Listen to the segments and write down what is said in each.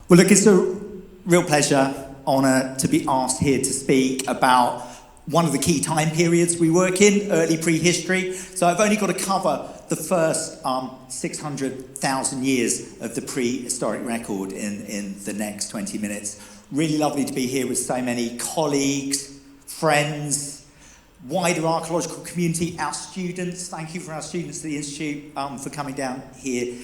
Well, look, it's a real pleasure, honour to be asked here to speak about one of the key time periods we work in, early prehistory. So I've only got to cover the first 600,000 years of the prehistoric record in the next 20 minutes. Really lovely to be here with so many colleagues, friends, wider archaeological community, our students. Thank you for our students at the Institute for coming down here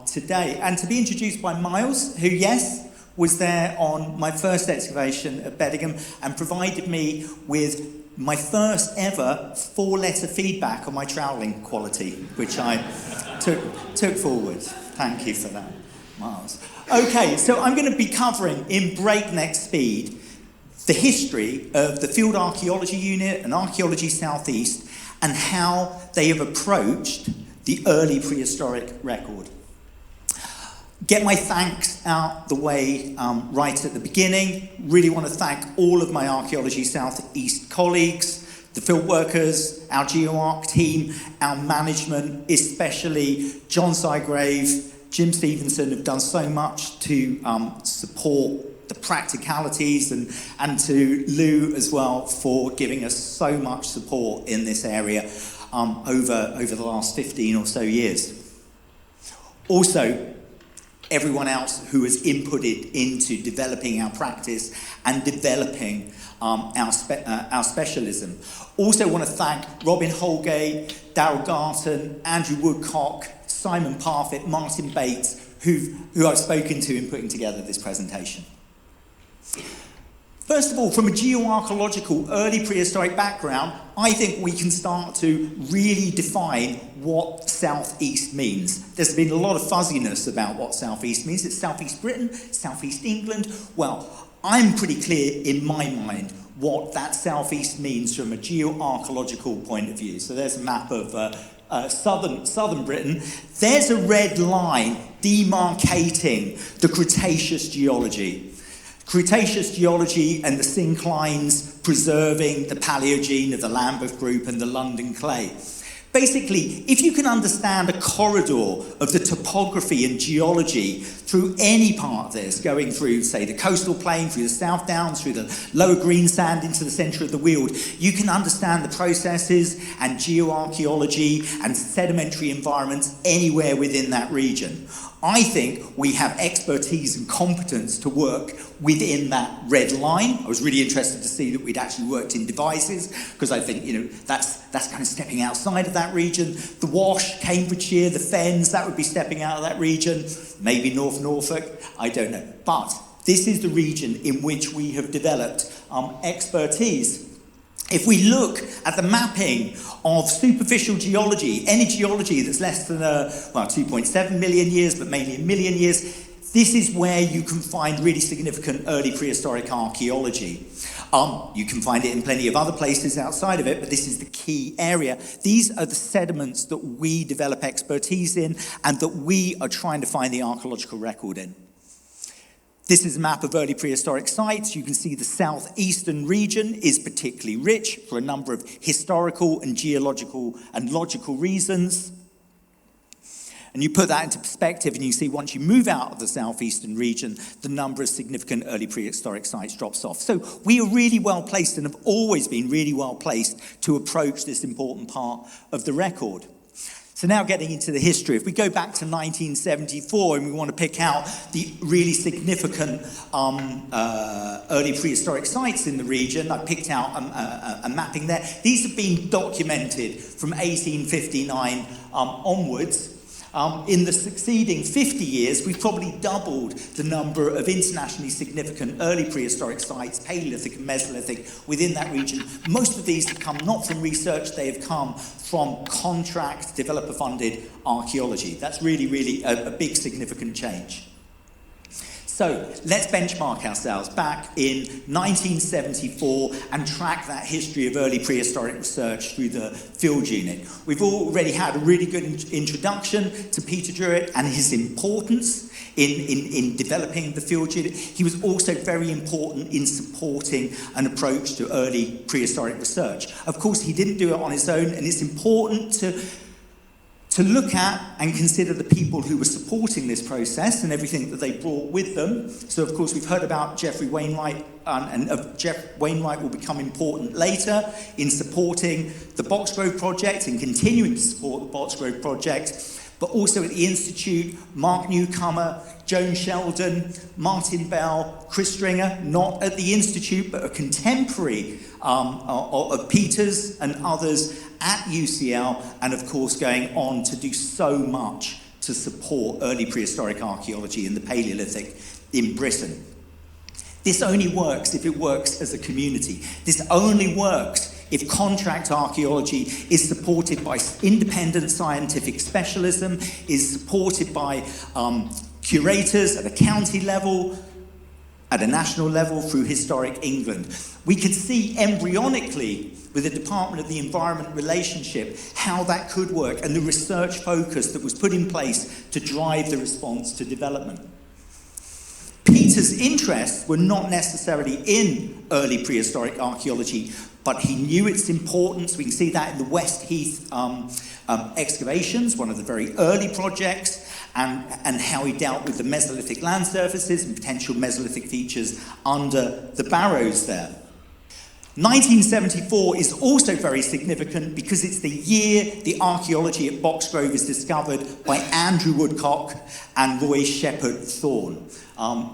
today. And to be introduced by Miles, who, yes, was there on my first excavation at Beddingham and provided me with my first ever 4-letter feedback on my troweling quality, which I took forward. Thank you for that, Miles. Okay, so I'm going to be covering in breakneck speed the history of the Field Archaeology Unit and Archaeology Southeast and how they have approached the early prehistoric record. Get my thanks out the way right at the beginning. Really want to thank all of my Archaeology Southeast colleagues, the field workers, our GeoArc team, our management, especially John Sygrave, Jim Stevenson have done so much to support the practicalities, and to Lou as well for giving us so much support in this area over the last 15 or so years. Also, everyone else who has inputted into developing our practice and developing our specialism. Also want to thank Robin Holgate, Darryl Garton, Andrew Woodcock, Simon Parfitt, Martin Bates, who I've spoken to in putting together this presentation. First of all, from a geoarchaeological early prehistoric background, I think we can start to really define what Southeast means. There's been a lot of fuzziness about what Southeast means. It's Southeast Britain, Southeast England. Well, I'm pretty clear in my mind what that Southeast means from a geoarchaeological point of view. So there's a map of southern Britain. There's a red line demarcating the Cretaceous geology. Cretaceous geology and the synclines preserving the Paleogene of the Lambeth Group and the London Clay. Basically, if you can understand a corridor of the topography and geology through any part of this, going through, say, the coastal plain, through the South Downs, through the lower Greensand into the centre of the Weald, you can understand the processes and geoarchaeology and sedimentary environments anywhere within that region. I think we have expertise and competence to work within that red line. I was really interested to see that we'd actually worked in Devizes, because I think, that's kind of stepping outside of that region. The Wash, Cambridgeshire, the Fens, that would be stepping out of that region. Maybe North Norfolk, I don't know. But this is the region in which we have developed expertise. If we look at the mapping of superficial geology, any geology that's less than 2.7 million years, but mainly a million years, this is where you can find really significant early prehistoric archaeology. You can find it in plenty of other places outside of it, but this is the key area. These are the sediments that we develop expertise in and that we are trying to find the archaeological record in. This is a map of early prehistoric sites. You can see the southeastern region is particularly rich for a number of historical and geological and logical reasons. And you put that into perspective and you see once you move out of the southeastern region, the number of significant early prehistoric sites drops off. So we are really well placed and have always been really well placed to approach this important part of the record. So now getting into the history, if we go back to 1974 and we want to pick out the really significant early prehistoric sites in the region, I picked out a mapping there. These have been documented from 1859 onwards. In the succeeding 50 years, we've probably doubled the number of internationally significant early prehistoric sites, Paleolithic and Mesolithic, within that region. Most of these have come not from research, they have come from contract, developer-funded archaeology. That's really, really a big, significant change. So let's benchmark ourselves back in 1974 and track that history of early prehistoric research through the field unit. We've already had a really good introduction to Peter Druitt and his importance in developing the field unit. He was also very important in supporting an approach to early prehistoric research. Of course, he didn't do it on his own, and it's important to to look at and consider the people who were supporting this process and everything that they brought with them. So, of course, we've heard about Geoffrey Wainwright, and Jeff Wainwright will become important later in supporting the Boxgrove project and continuing to support the Boxgrove project, but also at the Institute, Mark Newcomer, Joan Sheldon, Martin Bell, Chris Stringer, not at the Institute, but a contemporary of Peters and others at UCL, and of course going on to do so much to support early prehistoric archaeology in the Paleolithic in Britain. This only works if it works as a community. This only works if contract archaeology is supported by independent scientific specialism, is supported by curators at a county level, at a national level through Historic England. We could see embryonically with the Department of the Environment relationship how that could work and the research focus that was put in place to drive the response to development. Peter's interests were not necessarily in early prehistoric archaeology, but he knew its importance. We can see that in the West Heath excavations, one of the very early projects, and how he dealt with the Mesolithic land surfaces and potential Mesolithic features under the barrows there. 1974 is also very significant because it's the year the archaeology at Boxgrove is discovered by Andrew Woodcock and Roy Shepherd Thorne,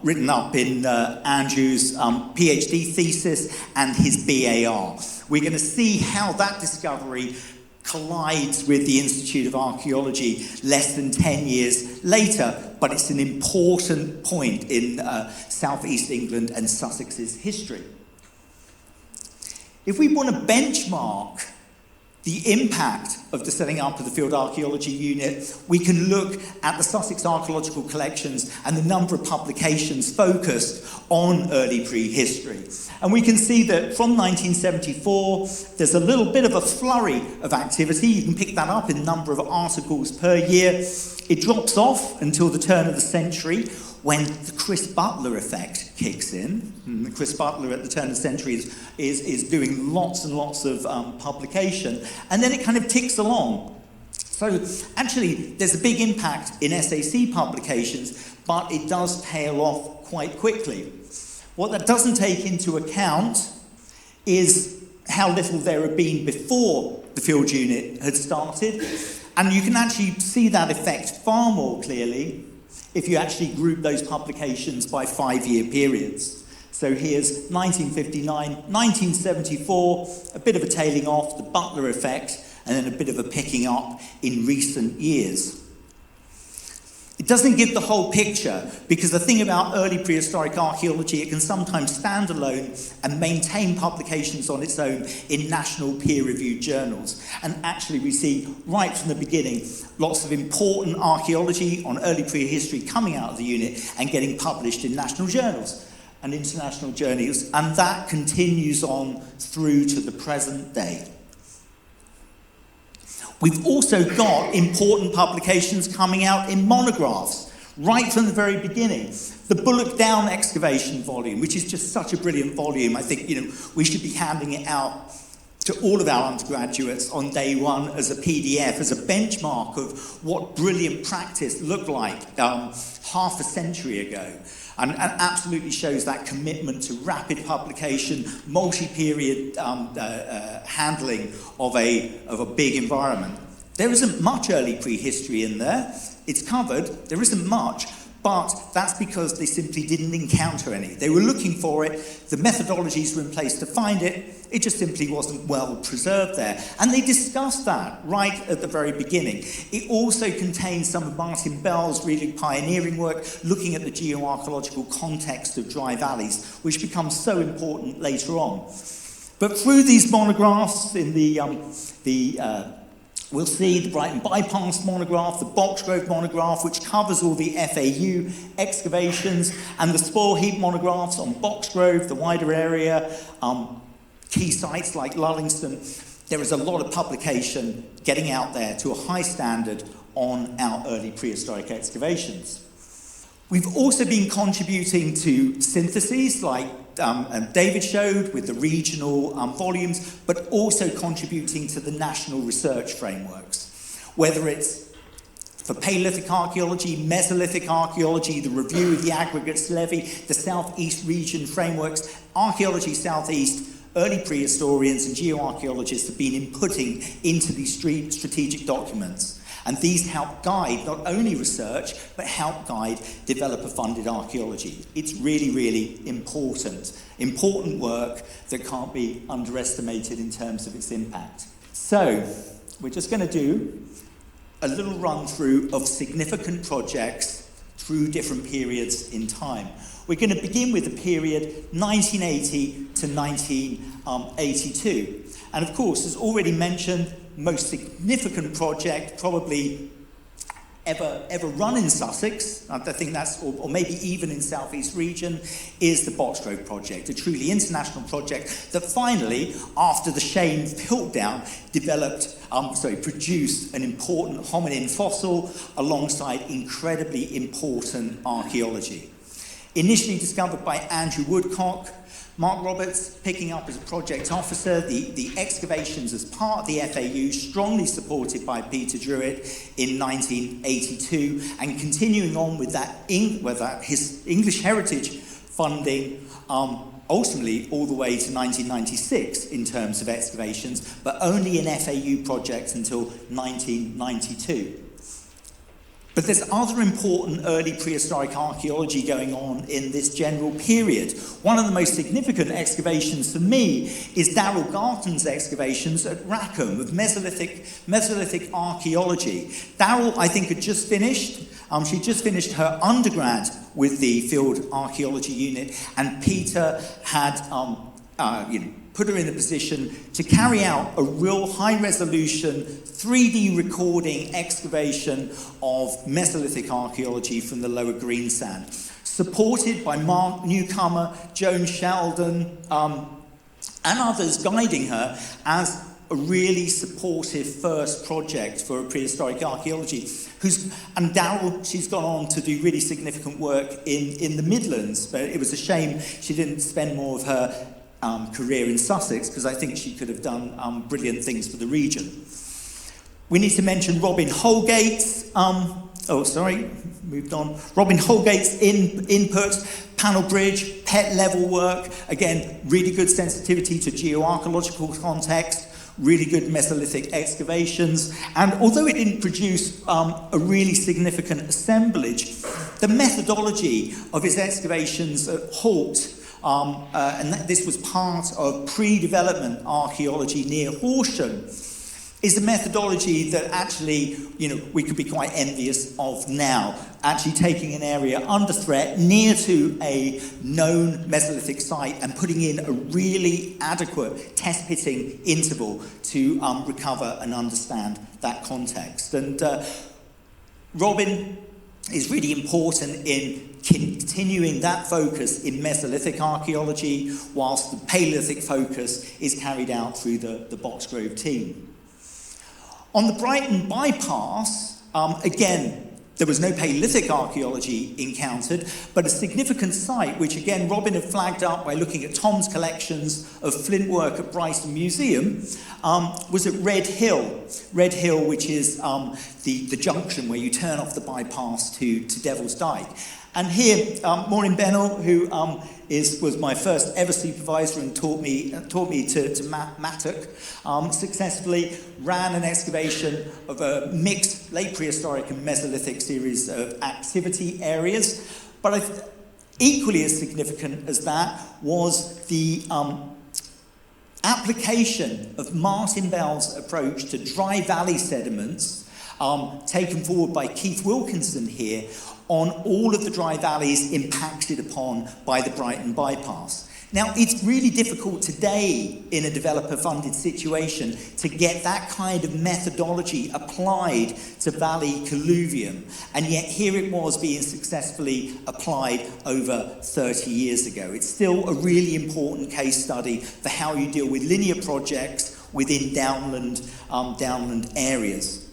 written up in Andrew's PhD thesis and his BAR. We're going to see how that discovery collides with the Institute of Archaeology less than 10 years later, but it's an important point in southeast England and Sussex's history. If we want to benchmark the impact of the setting up of the Field Archaeology Unit, we can look at the Sussex archaeological collections and the number of publications focused on early prehistory. And we can see that from 1974, there's a little bit of a flurry of activity. You can pick that up in number of articles per year. It drops off until the turn of the century, when the Chris Butler effect kicks in. And Chris Butler at the turn of the century is doing lots and lots of publication, and then it kind of ticks along. So actually, there's a big impact in SAC publications, but it does tail off quite quickly. What that doesn't take into account is how little there had been before the field unit had started, and you can actually see that effect far more clearly if you actually group those publications by 5-year periods. So here's 1959, 1974, a bit of a tailing off, the Butler effect, and then a bit of a picking up in recent years. It doesn't give the whole picture, because the thing about early prehistoric archaeology, it can sometimes stand alone and maintain publications on its own in national peer-reviewed journals. And actually we see right from the beginning lots of important archaeology on early prehistory coming out of the unit and getting published in national journals and international journals, and that continues on through to the present day. We've also got important publications coming out in monographs, right from the very beginning. The Bullock Down excavation volume, which is just such a brilliant volume. I think, we should be handing it out to all of our undergraduates on day one as a PDF, as a benchmark of what brilliant practice looked like half a century ago. And absolutely shows that commitment to rapid publication, multi-period handling of a big environment. There isn't much early prehistory in there. It's covered. There isn't much, but that's because they simply didn't encounter any. They were looking for it. The methodologies were in place to find it. It just simply wasn't well preserved there. And they discussed that right at the very beginning. It also contains some of Martin Bell's really pioneering work, looking at the geoarchaeological context of dry valleys, which becomes so important later on. But through these monographs in we'll see the Brighton Bypass monograph, the Boxgrove monograph, which covers all the FAU excavations, and the spoil heap monographs on Boxgrove, the wider area, key sites like Lullingston. There is a lot of publication getting out there to a high standard on our early prehistoric excavations. We've also been contributing to syntheses like David showed with the regional volumes, but also contributing to the national research frameworks, whether it's For Paleolithic archaeology, Mesolithic archaeology, the review of the aggregates levy, the Southeast region frameworks, Archaeology Southeast, early prehistorians and geoarchaeologists have been inputting into these strategic documents. And these help guide not only research, but help guide developer-funded archaeology. It's really, really important work that can't be underestimated in terms of its impact. So, we're just going to do a little run through of significant projects through different periods in time. We're going to begin with the period 1980 to 1982. And of course, as already mentioned, most significant project probably ever run in Sussex, I think that's, or maybe even in Southeast region, is the Boxgrove project, a truly international project that finally, after the Shane Piltdown, produced an important hominin fossil alongside incredibly important archaeology. Initially discovered by Andrew Woodcock, Mark Roberts picking up as a project officer, the excavations as part of the FAU, strongly supported by Peter Druitt in 1982, and continuing on with his English heritage funding, ultimately all the way to 1996 in terms of excavations, but only an FAU project until 1992. But there's other important early prehistoric archaeology going on in this general period. One of the most significant excavations for me is Daryl Garton's excavations at Rackham of Mesolithic archaeology. Daryl, I think, had just finished. She just finished her undergrad with the Field Archaeology Unit, and Peter had put her in a position to carry out a real high-resolution 3D recording excavation of Mesolithic archaeology from the Lower Greensand, supported by Mark Newcomer, Joan Sheldon, and others guiding her as a really supportive first project for prehistoric archaeology. And Daryl, she's gone on to do really significant work in the Midlands, but it was a shame she didn't spend more of her career in Sussex, because I think she could have done brilliant things for the region. We need to mention Robin Holgate's, Robin Holgate's input, panel bridge, pet level work, again, really good sensitivity to geoarchaeological context, really good Mesolithic excavations, and although it didn't produce a really significant assemblage, the methodology of his excavations at Halt, this was part of pre-development archaeology near Horsham, is a methodology that actually, we could be quite envious of now, actually taking an area under threat near to a known Mesolithic site and putting in a really adequate test pitting interval to recover and understand that context. And Robin is really important in continuing that focus in Mesolithic archaeology, whilst the Paleolithic focus is carried out through the Boxgrove team. On the Brighton bypass, again, there was no Paleolithic archaeology encountered, but a significant site, which again Robin had flagged up by looking at Tom's collections of flint work at Brighton Museum, was at Red Hill. Red Hill, which is the junction where you turn off the bypass to Devil's Dyke. And here, Maureen Bennell, who was my first ever supervisor and taught me to mattock, successfully ran an excavation of a mixed late prehistoric and Mesolithic series of activity areas. But equally as significant as that was the application of Martin Bell's approach to dry valley sediments, taken forward by Keith Wilkinson here, on all of the dry valleys impacted upon by the Brighton bypass. Now, it's really difficult today in a developer-funded situation to get that kind of methodology applied to valley colluvium, and yet here it was being successfully applied over 30 years ago. It's still a really important case study for how you deal with linear projects within downland areas.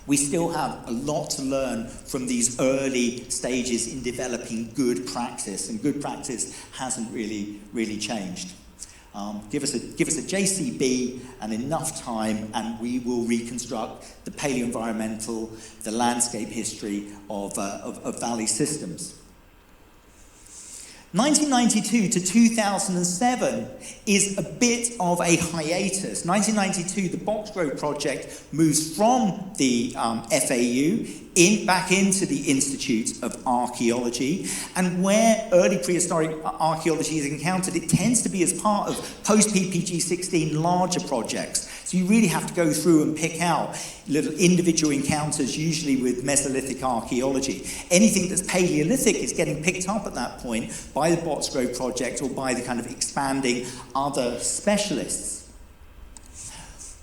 We still have a lot to learn from these early stages in developing good practice, and good practice hasn't really changed. Give us a JCB and enough time, and we will reconstruct the paleoenvironmental, the landscape history of valley systems. 1992 to 2007 is a bit of a hiatus. 1992, the Boxgrove project moves from the FAU back into the Institute of Archaeology, and where early prehistoric archaeology is encountered, it tends to be as part of post-PPG 16 larger projects. So you really have to go through and pick out little individual encounters, usually with Mesolithic archaeology. Anything that's Paleolithic is getting picked up at that point by the Boxgrove project or by the kind of expanding other specialists.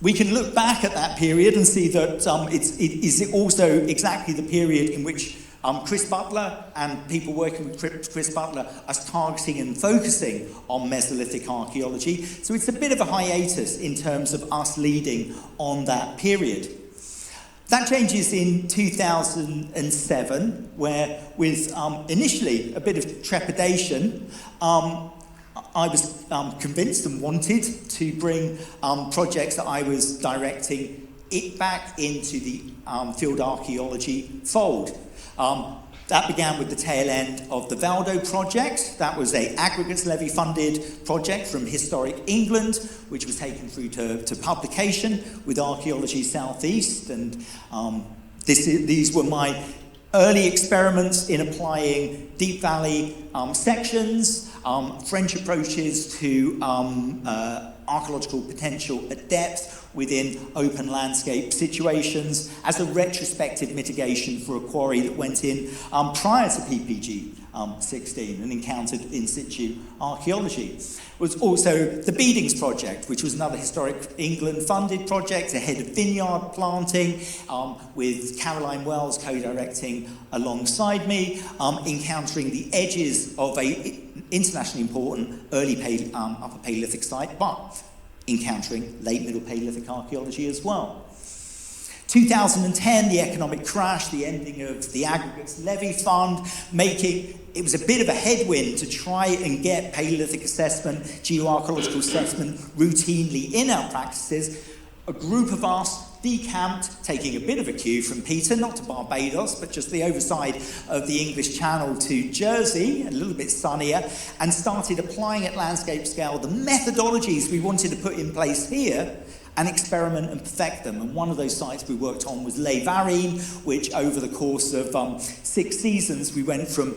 We can look back at that period and see that it is also exactly the period in which Chris Butler and people working with Chris Butler are targeting and focusing on Mesolithic archaeology. So it's a bit of a hiatus in terms of us leading on that period. That changes in 2007, where with initially a bit of trepidation, I was convinced and wanted to bring projects that I was directing it back into the field archaeology fold. That began with the tail end of the Valdo project. That was an aggregates levy funded project from historic England, which was taken through to publication with Archaeology Southeast. And these were my early experiments in applying deep valley sections, French approaches to archaeological potential at depth within open landscape situations as a retrospective mitigation for a quarry that went in prior to PPG 16 and encountered in situ archaeology. Was also the Beedings project, which was another historic England funded project ahead of vineyard planting, with Caroline Wells co-directing alongside me, encountering the edges of a internationally important early Upper Paleolithic site, but encountering late Middle Paleolithic archaeology as well. 2010, the economic crash, the ending of the aggregates levy fund, it was a bit of a headwind to try and get Paleolithic assessment, geoarchaeological assessment routinely in our practices. A group of us decamped, taking a bit of a cue from Peter, not to Barbados, but just the overside of the English Channel to Jersey, a little bit sunnier, and started applying at landscape scale the methodologies we wanted to put in place here and experiment and perfect them. And one of those sites we worked on was Les Varines, which over the course of 6 seasons, we went from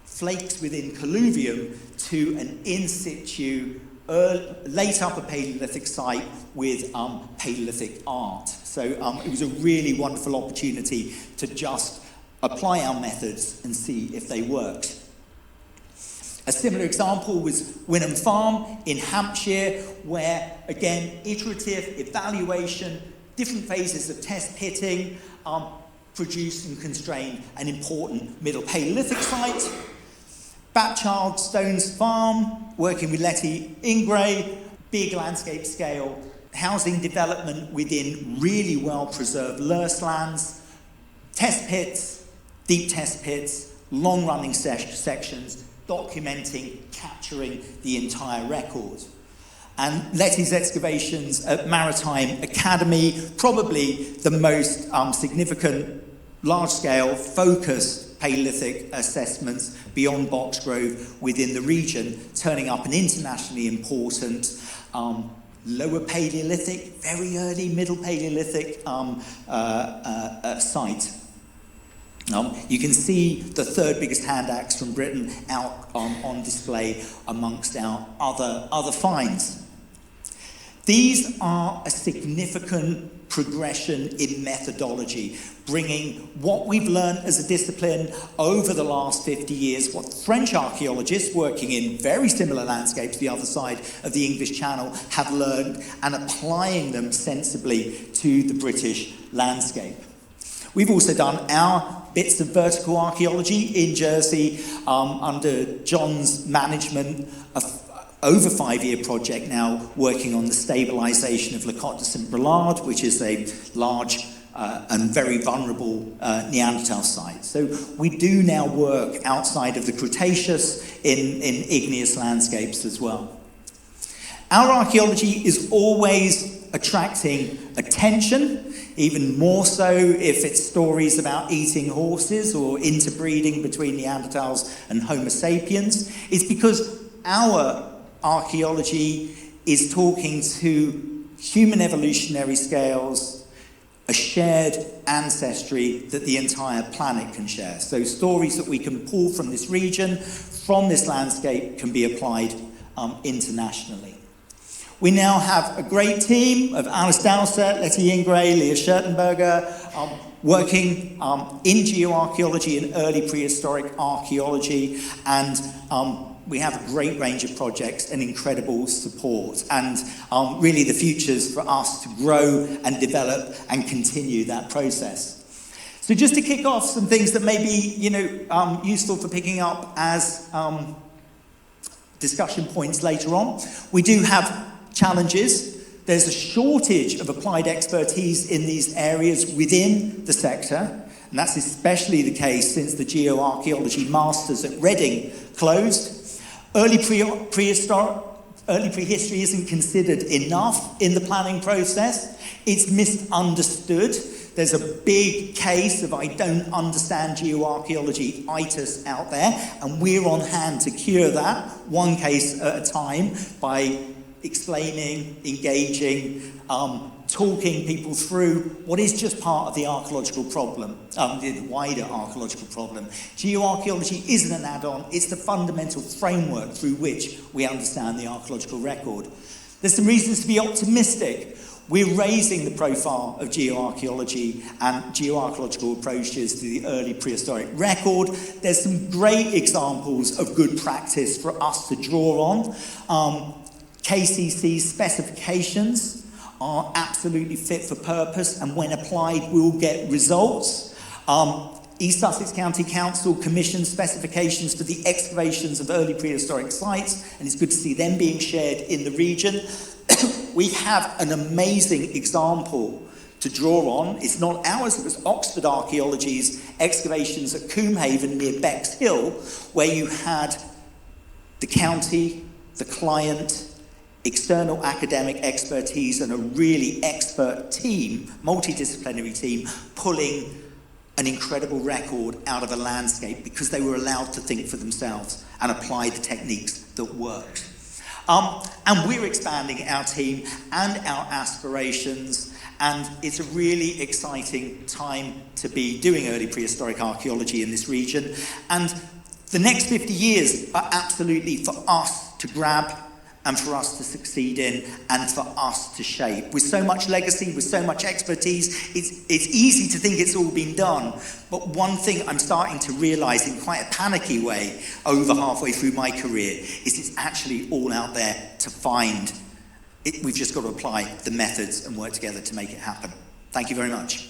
flakes within colluvium to an in situ late Upper Paleolithic site with Paleolithic art. So it was a really wonderful opportunity to just apply our methods and see if they worked. A similar example was Wynnum Farm in Hampshire, where, again, iterative evaluation, different phases of test pitting produced and constrained an important Middle Paleolithic site. Batchild Stones Farm, working with Letty Ingray, big landscape scale housing development within really well-preserved Lurse lands, test pits, deep test pits, long-running sections, documenting, capturing the entire record. And Letty's excavations at Maritime Academy, probably the most significant large-scale focused Paleolithic assessments beyond Boxgrove within the region, turning up an internationally important Lower Paleolithic, very early Middle Paleolithic site. You can see the third biggest hand axe from Britain out on display amongst our other finds. These are a significant progression in methodology, bringing what we've learned as a discipline over the last 50 years, what French archaeologists working in very similar landscapes the other side of the English Channel have learned, and applying them sensibly to the British landscape. We've also done our bits of vertical archaeology in Jersey under John's management, over 5-year project now working on the stabilisation of Le Cote de Saint-Brelard, which is a large and very vulnerable Neanderthal site. So we do now work outside of the Cretaceous in igneous landscapes as well. Our archaeology is always attracting attention, even more so if it's stories about eating horses or interbreeding between Neanderthals and Homo sapiens. It's because our archaeology is talking to human evolutionary scales, a shared ancestry that the entire planet can share. So stories that we can pull from this region, from this landscape, can be applied internationally. We now have a great team of Alice Dowsett, Letty Ingray, Leah Schertenberger, working in geoarchaeology and early prehistoric archaeology, and we have a great range of projects and incredible support, and really the future's for us to grow and develop and continue that process. So just to kick off some things that may be, useful for picking up as discussion points later on. We do have challenges. There's a shortage of applied expertise in these areas within the sector, and that's especially the case since the geoarchaeology masters at Reading closed. Early prehistory isn't considered enough in the planning process. It's misunderstood. There's a big case of I don't understand geoarchaeology-itis out there, and we're on hand to cure that, one case at a time, by explaining, engaging, talking people through what is just part of the archaeological problem, the wider archaeological problem. Geoarchaeology isn't an add-on, it's the fundamental framework through which we understand the archaeological record. There's some reasons to be optimistic. We're raising the profile of geoarchaeology and geoarchaeological approaches to the early prehistoric record. There's some great examples of good practice for us to draw on. KCC specifications are absolutely fit for purpose, and when applied will get results. East Sussex County Council commissioned specifications for the excavations of early prehistoric sites, and it's good to see them being shared in the region. We have an amazing example to draw on. It's not ours, it was Oxford Archaeology's excavations at Coomhaven near Bexhill, where you had the county, the client, external academic expertise, and a really expert team, multidisciplinary team, pulling an incredible record out of a landscape because they were allowed to think for themselves and apply the techniques that worked. And we're expanding our team and our aspirations, and it's a really exciting time to be doing early prehistoric archaeology in this region. And the next 50 years are absolutely for us to grab and for us to succeed in, and for us to shape. With so much legacy, with so much expertise, it's easy to think it's all been done. But one thing I'm starting to realise in quite a panicky way over halfway through my career is it's actually all out there to find. We've just got to apply the methods and work together to make it happen. Thank you very much.